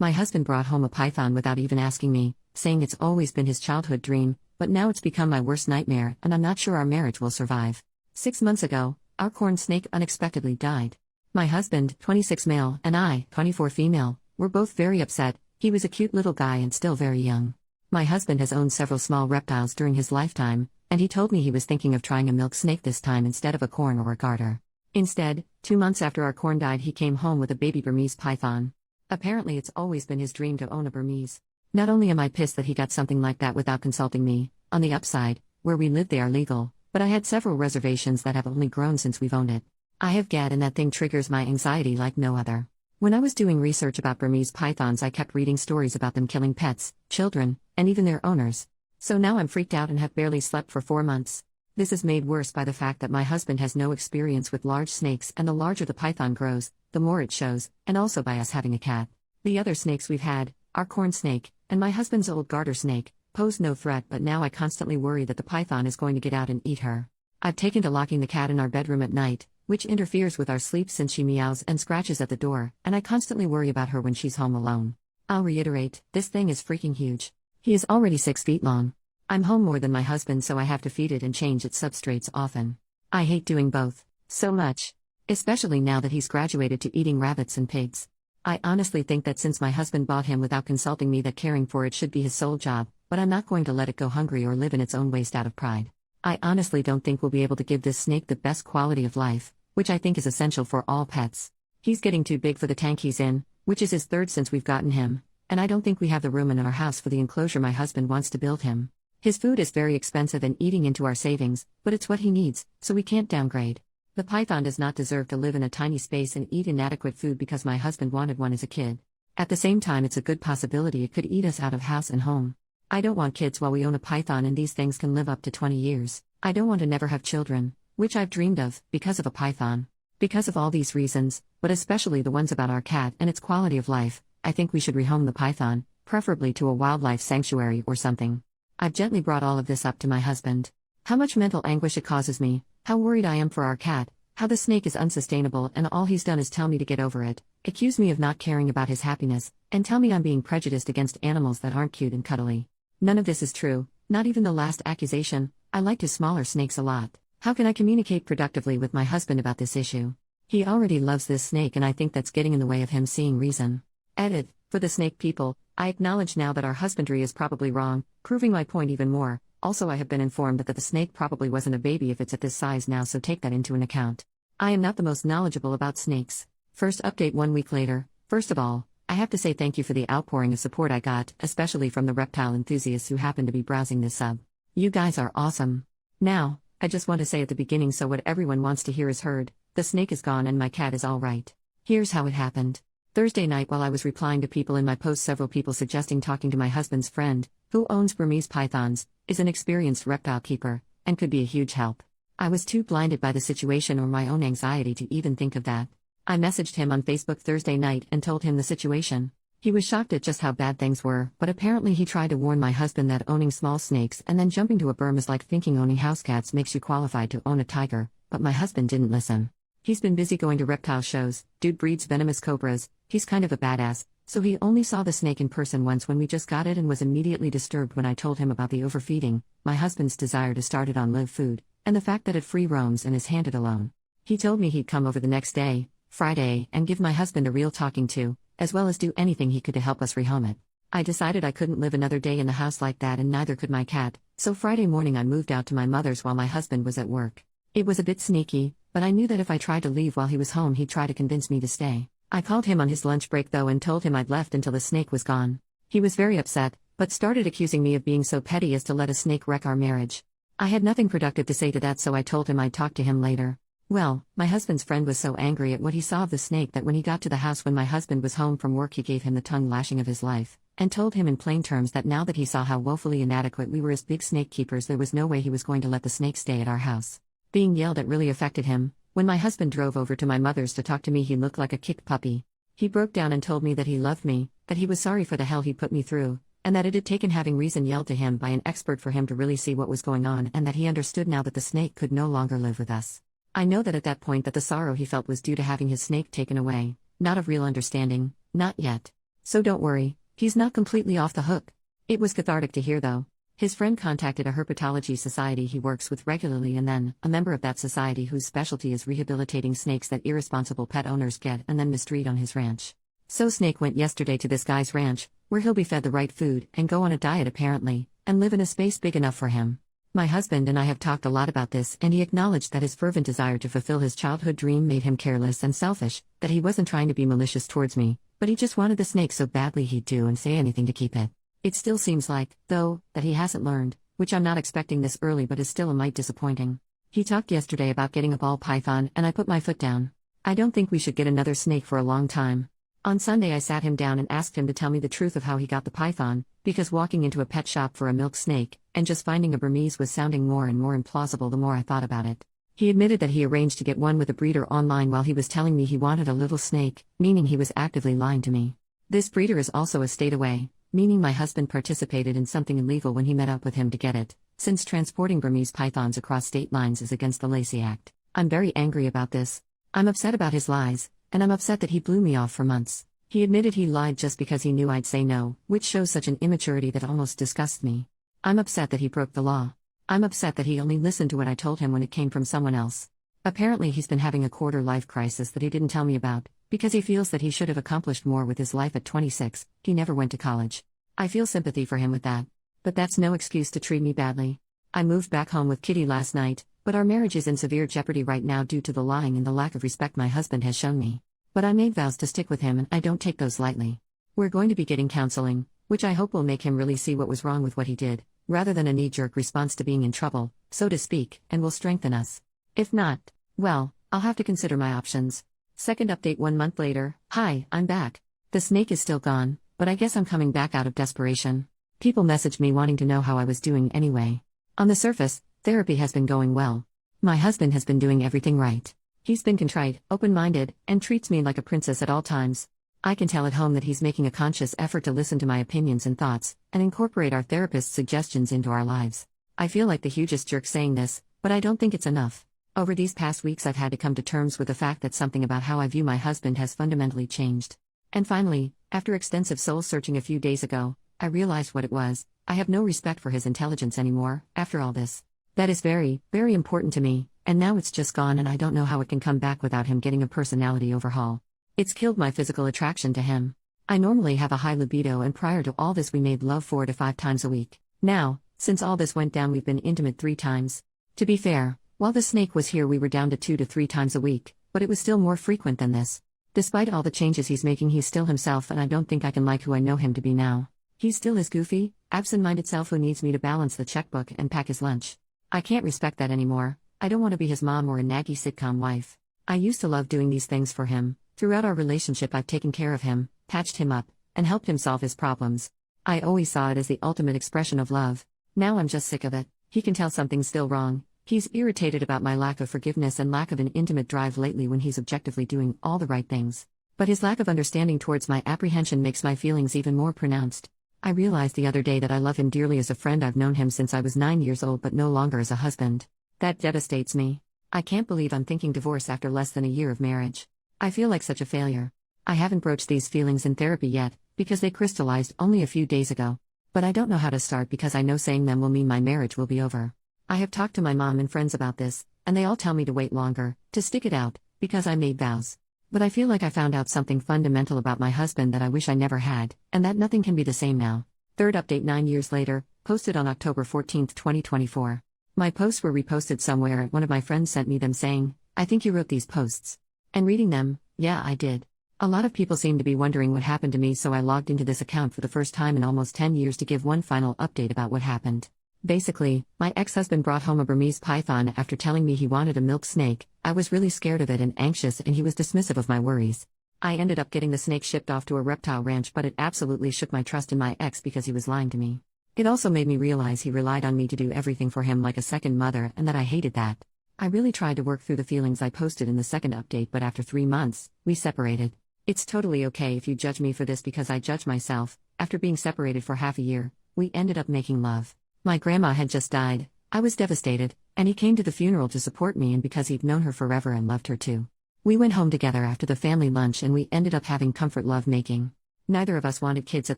My husband brought home a python without even asking me, saying it's always been his childhood dream, but now it's become my worst nightmare and I'm not sure our marriage will survive. 6 months ago, our corn snake unexpectedly died. My husband, 26 male, and I, 24 female, were both very upset. He was a cute little guy and still very young. My husband has owned several small reptiles during his lifetime, and he told me he was thinking of trying a milk snake this time instead of a corn or a garter. Instead, 2 months after our corn died, he came home with a baby Burmese python. Apparently it's always been his dream to own a Burmese. Not only am I pissed that he got something like that without consulting me, on the upside, where we live they are legal, but I had several reservations that have only grown since we've owned it. I have GAD and that thing triggers my anxiety like no other. When I was doing research about Burmese pythons, I kept reading stories about them killing pets, children, and even their owners. So now I'm freaked out and have barely slept for 4 months. This is made worse by the fact that my husband has no experience with large snakes, and the larger the python grows, the more it shows, and also by us having a cat. The other snakes we've had, our corn snake, and my husband's old garter snake, pose no threat, but now I constantly worry that the python is going to get out and eat her. I've taken to locking the cat in our bedroom at night, which interferes with our sleep since she meows and scratches at the door, and I constantly worry about her when she's home alone. I'll reiterate, this thing is freaking huge. He is already 6 feet long. I'm home more than my husband, so I have to feed it and change its substrates often. I hate doing both so much. Especially now that he's graduated to eating rabbits and pigs. I honestly think that since my husband bought him without consulting me, that caring for it should be his sole job, but I'm not going to let it go hungry or live in its own waste out of pride. I honestly don't think we'll be able to give this snake the best quality of life, which I think is essential for all pets. He's getting too big for the tank he's in, which is his third since we've gotten him, and I don't think we have the room in our house for the enclosure my husband wants to build him. His food is very expensive and eating into our savings, but it's what he needs, so we can't downgrade. The python does not deserve to live in a tiny space and eat inadequate food because my husband wanted one as a kid. At the same time, it's a good possibility it could eat us out of house and home. I don't want kids while we own a python, and these things can live up to 20 years. I don't want to never have children, which I've dreamed of, because of a python. Because of all these reasons, but especially the ones about our cat and its quality of life, I think we should rehome the python, preferably to a wildlife sanctuary or something. I've gently brought all of this up to my husband. How much mental anguish it causes me, how worried I am for our cat, how the snake is unsustainable, and all he's done is tell me to get over it, accuse me of not caring about his happiness, and tell me I'm being prejudiced against animals that aren't cute and cuddly. None of this is true, not even the last accusation. I like his smaller snakes a lot. How can I communicate productively with my husband about this issue? He already loves this snake, and I think that's getting in the way of him seeing reason. Edit. For the snake people, I acknowledge now that our husbandry is probably wrong, proving my point even more. Also, I have been informed that the snake probably wasn't a baby if it's at this size now, so take that into an account. I am not the most knowledgeable about snakes. First update 1 week later. First of all, I have to say thank you for the outpouring of support I got, especially from the reptile enthusiasts who happen to be browsing this sub. You guys are awesome. Now, I just want to say at the beginning, so what everyone wants to hear is heard. The snake is gone and my cat is all right. Here's how it happened. Thursday night, while I was replying to people in my post, several people suggesting talking to my husband's friend, who owns Burmese pythons, is an experienced reptile keeper, and could be a huge help. I was too blinded by the situation or my own anxiety to even think of that. I messaged him on Facebook Thursday night and told him the situation. He was shocked at just how bad things were, but apparently he tried to warn my husband that owning small snakes and then jumping to a Burm is like thinking owning house cats makes you qualified to own a tiger, but my husband didn't listen. He's been busy going to reptile shows. Dude breeds venomous cobras. He's kind of a badass, so he only saw the snake in person once when we just got it and was immediately disturbed when I told him about the overfeeding, my husband's desire to start it on live food, and the fact that it free roams and is handed alone. He told me he'd come over the next day, Friday, and give my husband a real talking to, as well as do anything he could to help us rehome it. I decided I couldn't live another day in the house like that, and neither could my cat, so Friday morning I moved out to my mother's while my husband was at work. It was a bit sneaky, but I knew that if I tried to leave while he was home he'd try to convince me to stay. I called him on his lunch break though and told him I'd left until the snake was gone. He was very upset, but started accusing me of being so petty as to let a snake wreck our marriage. I had nothing productive to say to that, so I told him I'd talk to him later. Well, my husband's friend was so angry at what he saw of the snake that when he got to the house when my husband was home from work, he gave him the tongue lashing of his life, and told him in plain terms that now that he saw how woefully inadequate we were as big snake keepers, there was no way he was going to let the snake stay at our house. Being yelled at really affected him. When my husband drove over to my mother's to talk to me, he looked like a kicked puppy. He broke down and told me that he loved me, that he was sorry for the hell he put me through, and that it had taken having reason yelled to him by an expert for him to really see what was going on, and that he understood now that the snake could no longer live with us. I know that at that point that the sorrow he felt was due to having his snake taken away, not of real understanding, not yet. So don't worry, he's not completely off the hook. It was cathartic to hear though. His friend contacted a herpetology society he works with regularly and then, a member of that society whose specialty is rehabilitating snakes that irresponsible pet owners get and then mistreat on his ranch. So Snake went yesterday to this guy's ranch, where he'll be fed the right food and go on a diet apparently, and live in a space big enough for him. My husband and I have talked a lot about this and he acknowledged that his fervent desire to fulfill his childhood dream made him careless and selfish, that he wasn't trying to be malicious towards me, but he just wanted the snake so badly he'd do and say anything to keep it. It still seems like, though, that he hasn't learned, which I'm not expecting this early but is still a mite disappointing. He talked yesterday about getting a ball python and I put my foot down. I don't think we should get another snake for a long time. On Sunday I sat him down and asked him to tell me the truth of how he got the python, because walking into a pet shop for a milk snake, and just finding a Burmese was sounding more and more implausible the more I thought about it. He admitted that he arranged to get one with a breeder online while he was telling me he wanted a little snake, meaning he was actively lying to me. This breeder is also a state away, meaning my husband participated in something illegal when he met up with him to get it, since transporting Burmese pythons across state lines is against the Lacey Act. I'm very angry about this. I'm upset about his lies, and I'm upset that he blew me off for months. He admitted he lied just because he knew I'd say no, which shows such an immaturity that almost disgusts me. I'm upset that he broke the law. I'm upset that he only listened to what I told him when it came from someone else. Apparently he's been having a quarter-life crisis that he didn't tell me about, because he feels that he should have accomplished more with his life at 26, he never went to college. I feel sympathy for him with that. But that's no excuse to treat me badly. I moved back home with Kitty last night, but our marriage is in severe jeopardy right now due to the lying and the lack of respect my husband has shown me. But I made vows to stick with him and I don't take those lightly. We're going to be getting counseling, which I hope will make him really see what was wrong with what he did, rather than a knee-jerk response to being in trouble, so to speak, and will strengthen us. If not, well, I'll have to consider my options. Second update 1 month later. Hi, I'm back. The snake is still gone, but I guess I'm coming back out of desperation. People messaged me wanting to know how I was doing anyway. On the surface, therapy has been going well. My husband has been doing everything right. He's been contrite, open-minded, and treats me like a princess at all times. I can tell at home that he's making a conscious effort to listen to my opinions and thoughts, and incorporate our therapist's suggestions into our lives. I feel like the hugest jerk saying this, but I don't think it's enough. Over these past weeks I've had to come to terms with the fact that something about how I view my husband has fundamentally changed. And finally, after extensive soul-searching a few days ago, I realized what it was. I have no respect for his intelligence anymore, after all this. That is very, very important to me. And now it's just gone and I don't know how it can come back without him getting a personality overhaul. It's killed my physical attraction to him. I normally have a high libido and prior to all this we made love 4 to 5 times a week. Now, since all this went down we've been intimate 3 times. To be fair, while the snake was here we were down to 2 to 3 times a week, but it was still more frequent than this. Despite all the changes he's making he's still himself and I don't think I can like who I know him to be now. He's still his goofy, absent-minded self who needs me to balance the checkbook and pack his lunch. I can't respect that anymore. I don't want to be his mom or a naggy sitcom wife. I used to love doing these things for him. Throughout our relationship I've taken care of him, patched him up, and helped him solve his problems. I always saw it as the ultimate expression of love. Now I'm just sick of it. He can tell something's still wrong. He's irritated about my lack of forgiveness and lack of an intimate drive lately when he's objectively doing all the right things. But his lack of understanding towards my apprehension makes my feelings even more pronounced. I realized the other day that I love him dearly as a friend. I've known him since I was 9 years old but no longer as a husband. That devastates me. I can't believe I'm thinking divorce after less than a year of marriage. I feel like such a failure. I haven't broached these feelings in therapy yet, because they crystallized only a few days ago. But I don't know how to start because I know saying them will mean my marriage will be over. I have talked to my mom and friends about this, and they all tell me to wait longer, to stick it out, because I made vows. But I feel like I found out something fundamental about my husband that I wish I never had, and that nothing can be the same now. Third update 9 years later, posted on October 14, 2024. My posts were reposted somewhere and one of my friends sent me them saying, "I think you wrote these posts." And reading them, yeah, I did. A lot of people seem to be wondering what happened to me, so I logged into this account for the first time in almost 10 years to give one final update about what happened. Basically, my ex-husband brought home a Burmese python after telling me he wanted a milk snake. I was really scared of it and anxious, and he was dismissive of my worries. I ended up getting the snake shipped off to a reptile ranch, but it absolutely shook my trust in my ex because he was lying to me. It also made me realize he relied on me to do everything for him like a second mother, and that I hated that. I really tried to work through the feelings I posted in the second update, but after 3 months, we separated. It's totally okay if you judge me for this because I judge myself. After being separated for half a year, we ended up making love. My grandma had just died. I was devastated, and he came to the funeral to support me, and because he'd known her forever and loved her too. We went home together after the family lunch and we ended up having comfort love making. Neither of us wanted kids at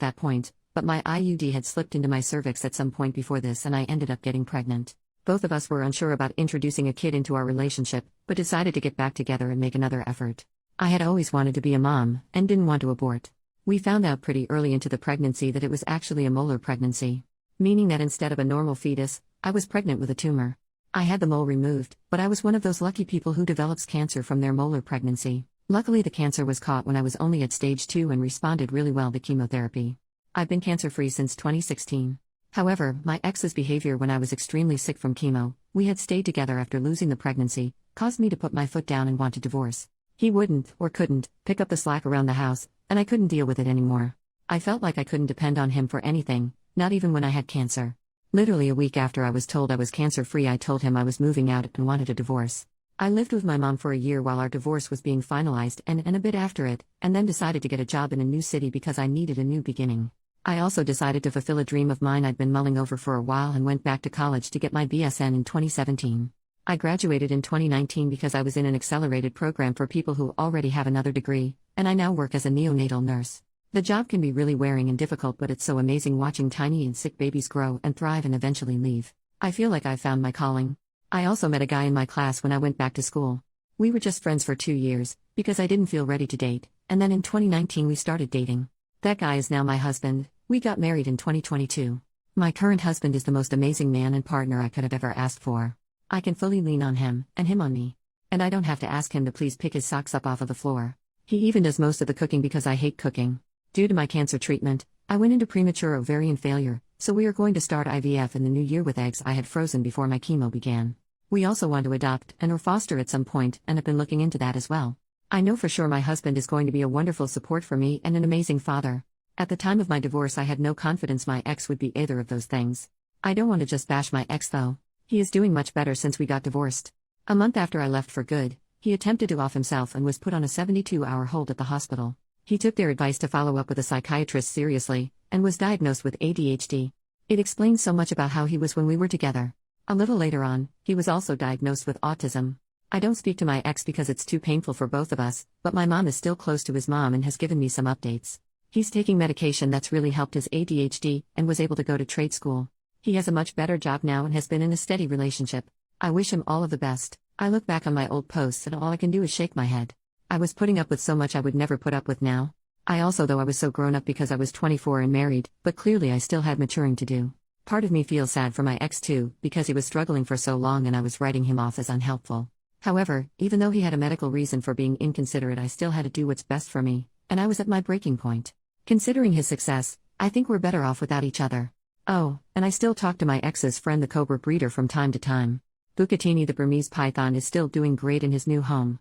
that point, but my IUD had slipped into my cervix at some point before this and I ended up getting pregnant. Both of us were unsure about introducing a kid into our relationship, but decided to get back together and make another effort. I had always wanted to be a mom, and didn't want to abort. We found out pretty early into the pregnancy that it was actually a molar pregnancy. Meaning that instead of a normal fetus, I was pregnant with a tumor. I had the mole removed, but I was one of those lucky people who develops cancer from their molar pregnancy. Luckily the cancer was caught when I was only at stage 2 and responded really well to chemotherapy. I've been cancer-free since 2016. However, my ex's behavior when I was extremely sick from chemo, we had stayed together after losing the pregnancy, caused me to put my foot down and want to divorce. He wouldn't, or couldn't, pick up the slack around the house, and I couldn't deal with it anymore. I felt like I couldn't depend on him for anything, not even when I had cancer. Literally a week after I was told I was cancer-free, I told him I was moving out and wanted a divorce. I lived with my mom for a year while our divorce was being finalized and a bit after it, and then decided to get a job in a new city because I needed a new beginning. I also decided to fulfill a dream of mine I'd been mulling over for a while and went back to college to get my BSN in 2017. I graduated in 2019 because I was in an accelerated program for people who already have another degree, and I now work as a neonatal nurse. The job can be really wearing and difficult, but it's so amazing watching tiny and sick babies grow and thrive and eventually leave. I feel like I've found my calling. I also met a guy in my class when I went back to school. We were just friends for 2 years, because I didn't feel ready to date, and then in 2019 we started dating. That guy is now my husband. We got married in 2022. My current husband is the most amazing man and partner I could have ever asked for. I can fully lean on him, and him on me. And I don't have to ask him to please pick his socks up off of the floor. He even does most of the cooking because I hate cooking. Due to my cancer treatment, I went into premature ovarian failure, so we are going to start IVF in the new year with eggs I had frozen before my chemo began. We also want to adopt and or foster at some point and have been looking into that as well. I know for sure my husband is going to be a wonderful support for me and an amazing father. At the time of my divorce I had no confidence my ex would be either of those things. I don't want to just bash my ex though. He is doing much better since we got divorced. A month after I left for good, he attempted to off himself and was put on a 72-hour hold at the hospital. He took their advice to follow up with a psychiatrist seriously, and was diagnosed with ADHD. It explains so much about how he was when we were together. A little later on, he was also diagnosed with autism. I don't speak to my ex because it's too painful for both of us, but my mom is still close to his mom and has given me some updates. He's taking medication that's really helped his ADHD, and was able to go to trade school. He has a much better job now and has been in a steady relationship. I wish him all of the best. I look back on my old posts and all I can do is shake my head. I was putting up with so much I would never put up with now. I was so grown up because I was 24 and married, but clearly I still had maturing to do. Part of me feels sad for my ex too, because he was struggling for so long and I was writing him off as unhelpful. However, even though he had a medical reason for being inconsiderate, I still had to do what's best for me, and I was at my breaking point. Considering his success, I think we're better off without each other. Oh, and I still talk to my ex's friend the cobra breeder from time to time. Bucatini the Burmese python is still doing great in his new home.